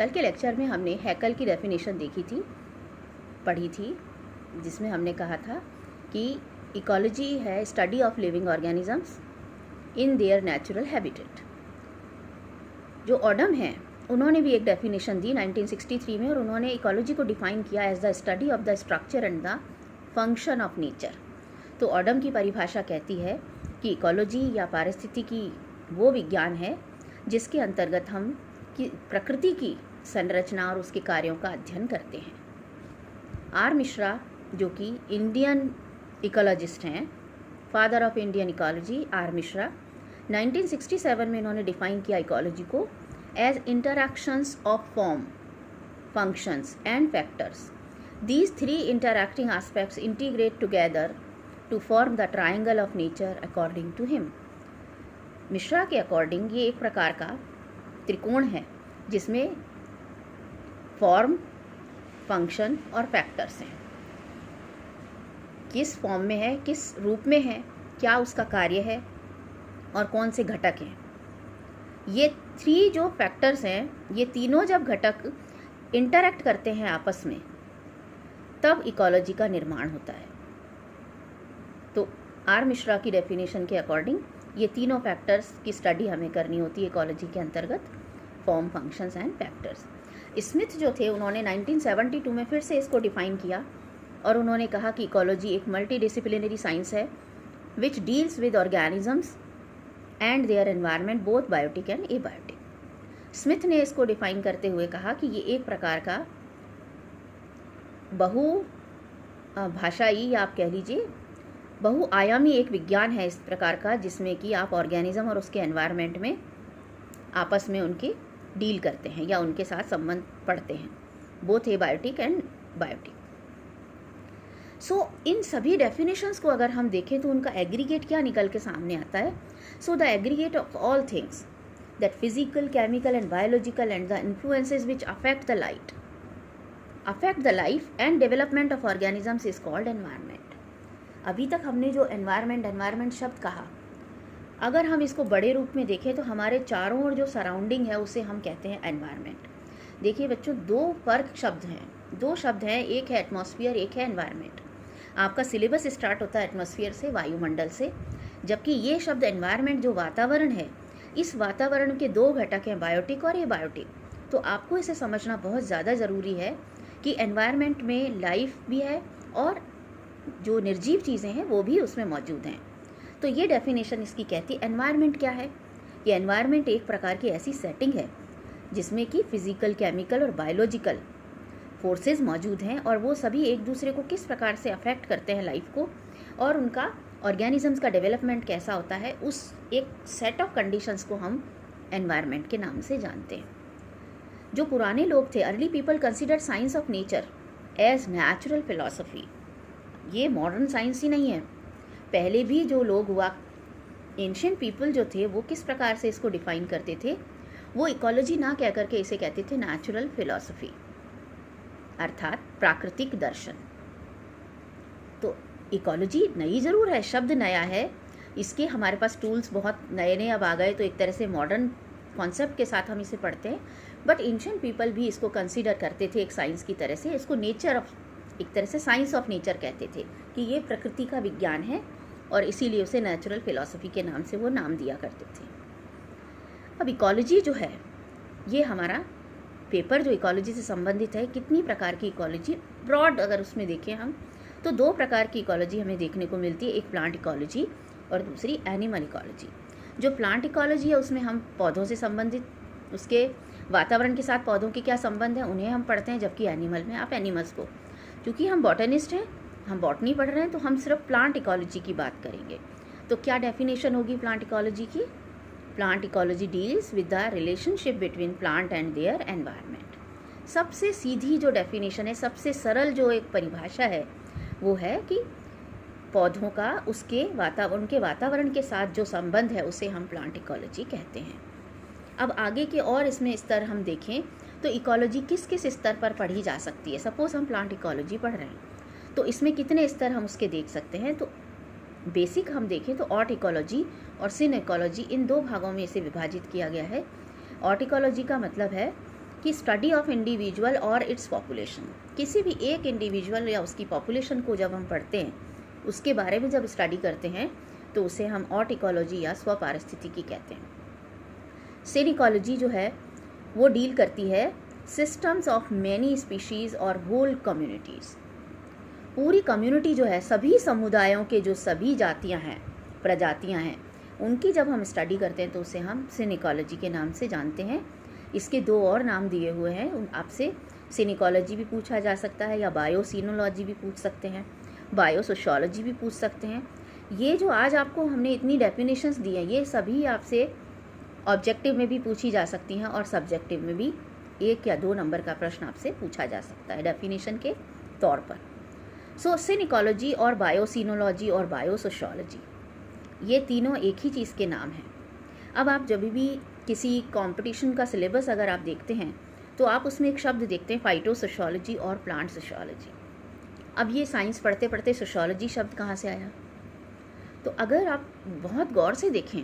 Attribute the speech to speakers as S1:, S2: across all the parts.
S1: कल के लेक्चर में हमने हैकल की डेफिनेशन पढ़ी थी, जिसमें हमने कहा था कि इकोलॉजी है study of living organisms in their natural habitat. जो ऑडम हैं उन्होंने भी एक डेफिनेशन दी 1963 में, और उन्होंने इकोलॉजी को डिफाइन किया as the study of the structure and the function of nature. तो ऑडम की परिभाषा कहती है कि इकोलॉजी या पारिस्थितिकी वो विज्ञान है जिसके अंतर्गत हम प्रकृति की संरचना और उसके कार्यों का अध्ययन करते हैं। आर मिश्रा, जो कि इंडियन इकोलॉजिस्ट हैं, father of Indian ecology, R Mishra, 1967 में इन्होंने डिफाइन किया इकोलॉजी को as interactions of form, functions and factors. These three interacting aspects integrate together to form the triangle of nature according to him. Mishra के according ये एक प्रकार का त्रिकोण है जिसमें फॉर्म, फंक्शन और फैक्टर्स हैं। किस फॉर्म में है, किस रूप में है, क्या उसका कार्य है और कौन से घटक हैं। ये थ्री जो फैक्टर्स हैं, ये तीनों जब घटक इंटरैक्ट करते हैं आपस में, तब इकोलॉजी का निर्माण होता है। तो आर मिश्रा की डेफिनेशन के अकॉर्डिंग ये तीनों फैक्टर्स की स्टडी हमें करनी होती है इकोलॉजी के अंतर्गत, form, functions and factors. Smith जो थे उन्होंने 1972 में फिर से इसको डिफाइन किया और उन्होंने कहा कि इकोलॉजी एक मल्टी डिसिप्लिनरी साइंस है which deals with organisms and their environment both biotic and abiotic. Smith ने इसको डिफाइन करते हुए कहा कि ये एक प्रकार का भाषाई या आप कह लीजिए बहुआयामी एक विज्ञान है इस प्रकार का, जिसमें कि आप ऑर्गेनिज्म और उसके एनवायरनमेंट में आपस में उनके डील करते हैं या उनके साथ संबंध पढ़ते हैं, बोथ एबायोटिक एंड बायोटिक। सो इन सभी डेफिनेशंस को अगर हम देखें तो उनका एग्रीगेट क्या निकल के सामने आता है। So the aggregate of all things that physical, chemical and biological and the influences which affect the life and development of organisms is called environment. अभी तक हमने जो एनवायरनमेंट शब्द कहा, अगर हम इसको बड़े रूप में देखें तो हमारे चारों ओर जो सराउंडिंग है उसे हम कहते हैं एनवायरनमेंट। देखिए बच्चों, दो शब्द हैं, एक है एटमॉस्फेयर, एक है एनवायरनमेंट। आपका सिलेबस स्टार्ट होता है एटमॉस्फेयर से, वायुमंडल से, जबकि ये शब्द एनवायरनमेंट जो वातावरण है, इस वातावरण के दो घटक हैं, बायोटिक और एबायोटिक। तो आपको इसे समझना बहुत ज़्यादा ज़रूरी है कि एनवायरनमेंट में लाइफ भी है और जो निर्जीव चीज़ें हैं वो भी उसमें मौजूद हैं। तो ये डेफिनेशन इसकी कहती है। एनवायरनमेंट क्या है? ये एनवायरनमेंट एक प्रकार की ऐसी सेटिंग है जिसमें कि फिजिकल, केमिकल और बायोलॉजिकल फोर्सेस मौजूद हैं और वो सभी एक दूसरे को किस प्रकार से अफेक्ट करते हैं लाइफ को, और उनका ऑर्गेनिजम्स का डेवलपमेंट कैसा होता है, उस एक सेट ऑफ कंडीशंस को हम एनवायरनमेंट के नाम से जानते हैं। जो पुराने लोग थे, early people consider science of nature as natural philosophy. ये मॉडर्न साइंस ही नहीं है, पहले भी जो लोग हुआ, एंशिएंट पीपल जो थे, वो किस प्रकार से इसको डिफाइन करते थे, वो इकोलॉजी ना कह करके इसे कहते थे नेचुरल फिलॉसफी, अर्थात प्राकृतिक दर्शन। तो इकोलॉजी नई ज़रूर है, शब्द नया है, इसके हमारे पास टूल्स बहुत नए नए अब आ गए, तो एक तरह से मॉडर्न कॉन्सेप्ट के साथ हम इसे पढ़ते हैं, बट एंशिएंट पीपल भी इसको कंसीडर करते थे एक साइंस की तरह से। इसको नेचर ऑफ, एक तरह से साइंस ऑफ नेचर कहते थे कि ये प्रकृति का विज्ञान है, और इसीलिए उसे नेचुरल फिलॉसफी के नाम से वो नाम दिया करते थे। अब इकोलॉजी जो है, ये हमारा पेपर जो इकोलॉजी से संबंधित है, कितनी प्रकार की इकोलॉजी, ब्रॉड अगर उसमें देखें हम तो दो प्रकार की इकोलॉजी हमें देखने को मिलती है, एक प्लांट इकोलॉजी और दूसरी एनिमल इकोलॉजी। जो प्लांट इकोलॉजी है उसमें हम पौधों से संबंधित, उसके वातावरण के साथ पौधों के क्या संबंध है उन्हें हम पढ़ते हैं, जबकि एनिमल में आप एनिमल्स को, क्योंकि हम बॉटनिस्ट हैं, हम बॉटनी पढ़ रहे हैं, तो हम सिर्फ प्लांट इकोलॉजी की बात करेंगे। तो क्या डेफिनेशन होगी प्लांट इकोलॉजी की? Plant ecology deals with the relationship between plant and their environment. सबसे सीधी जो डेफिनेशन है, सबसे सरल जो एक परिभाषा है, वो है कि पौधों का उनके वातावरण के साथ जो संबंध है उसे हम प्लांट इकोलॉजी कहते हैं। अब आगे के और इसमें स्तर हम देखें तो इकोलॉजी किस किस स्तर पर पढ़ी जा सकती है। सपोज हम प्लांट इकोलॉजी पढ़ रहे हैं तो इसमें कितने स्तर हम उसके देख सकते हैं। तो बेसिक हम देखें तो ऑट इकोलॉजी और सिन इकोलॉजी, इन दो भागों में इसे विभाजित किया गया है। ऑट इकोलॉजी का मतलब है कि स्टडी ऑफ इंडिविजुअल और इट्स पॉपुलेशन, किसी भी एक इंडिविजुअल या उसकी पॉपुलेशन को जब हम पढ़ते हैं, उसके बारे में जब स्टडी करते हैं, तो उसे हम ऑट इकोलॉजी या स्वपारिस्थितिकी कहते हैं। सिन इकोलॉजी जो है वो डील करती है सिस्टम्स ऑफ मैनी स्पीशीज़ और होल कम्युनिटीज़। पूरी कम्युनिटी जो है, सभी समुदायों के जो सभी जातियां हैं, प्रजातियां हैं, उनकी जब हम स्टडी करते हैं तो उसे हम सिन इकोलॉजी के नाम से जानते हैं। इसके दो और नाम दिए हुए हैं, आपसे सिन इकोलॉजी भी पूछा जा सकता है या बायोसिनोलॉजी भी पूछ सकते हैं, बायोसोशियोलॉजी भी पूछ सकते हैं। ये जो आज आपको हमने इतनी डेफिनेशंस दी हैं, ये सभी आपसे ऑब्जेक्टिव में भी पूछी जा सकती हैं और सब्जेक्टिव में भी 1 या 2 नंबर का प्रश्न आपसे पूछा जा सकता है डेफिनेशन के तौर पर। सो सिन इकोलॉजी और बायोसिनोलॉजी और बायोसोशियोलॉजी, ये तीनों एक ही चीज़ के नाम हैं। अब आप जब भी किसी कंपटीशन का सिलेबस अगर आप देखते हैं तो आप उसमें एक शब्द देखते हैं फाइटोसोशियोलॉजी और प्लांट सोशियोलॉजी। अब ये साइंस पढ़ते पढ़ते सोशियोलॉजी शब्द कहाँ से आया? तो अगर आप बहुत गौर से देखें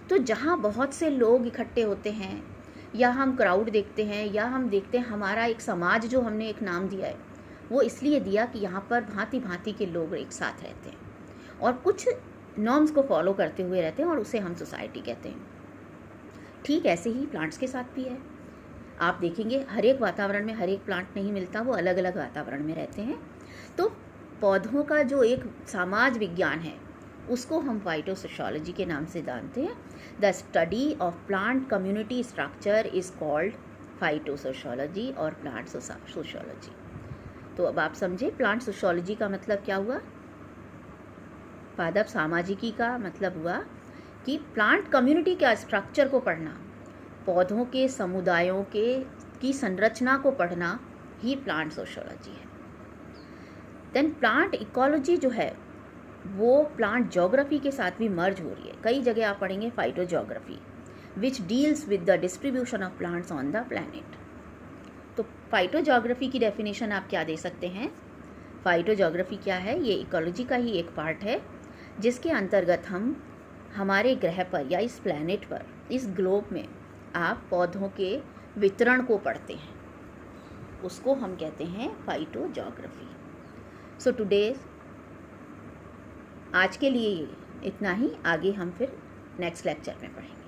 S1: तो जहाँ बहुत से लोग इकट्ठे होते हैं, या हम क्राउड देखते हैं, या हम देखते हैं हमारा एक समाज जो हमने एक नाम दिया है, वो इसलिए दिया कि यहाँ पर भांति भांति के लोग एक साथ रहते हैं और कुछ नॉर्म्स को फॉलो करते हुए रहते हैं, और उसे हम सोसाइटी कहते हैं। ठीक ऐसे ही प्लांट्स के साथ भी है। आप देखेंगे हर एक वातावरण में हर एक प्लांट नहीं मिलता, वो अलग अलग वातावरण में रहते हैं। तो पौधों का जो एक समाज विज्ञान है, उसको हम फाइटोसोशियोलॉजी के नाम से जानते हैं। The study of plant community structure is called phytosociology और प्लांट सोशियोलॉजी। तो अब आप समझे प्लांट सोशियोलॉजी का मतलब क्या हुआ? पादप सामाजिकी का मतलब हुआ कि प्लांट कम्युनिटी के स्ट्रक्चर को पढ़ना, पौधों के समुदायों की संरचना को पढ़ना ही प्लांट सोशियोलॉजी है। देन प्लांट इकोलॉजी जो है वो प्लांट ज्योग्राफी के साथ भी मर्ज हो रही है। कई जगह आप पढ़ेंगे phytogeography, which deals with the distribution of plants on the planet. तो फाइटोज्योग्राफी की डेफिनेशन आप क्या दे सकते हैं? फाइटोज्योग्राफी क्या है? ये इकोलॉजी का ही एक पार्ट है, जिसके अंतर्गत हम हमारे ग्रह पर या इस प्लैनेट पर, इस ग्लोब में आप पौधों के वितरण को पढ़ते हैं, उसको हम कहते हैं फाइटोज्योग्राफी। सो टुडे आज के लिए इतना ही, आगे हम फिर नेक्स्ट लेक्चर में पढ़ेंगे।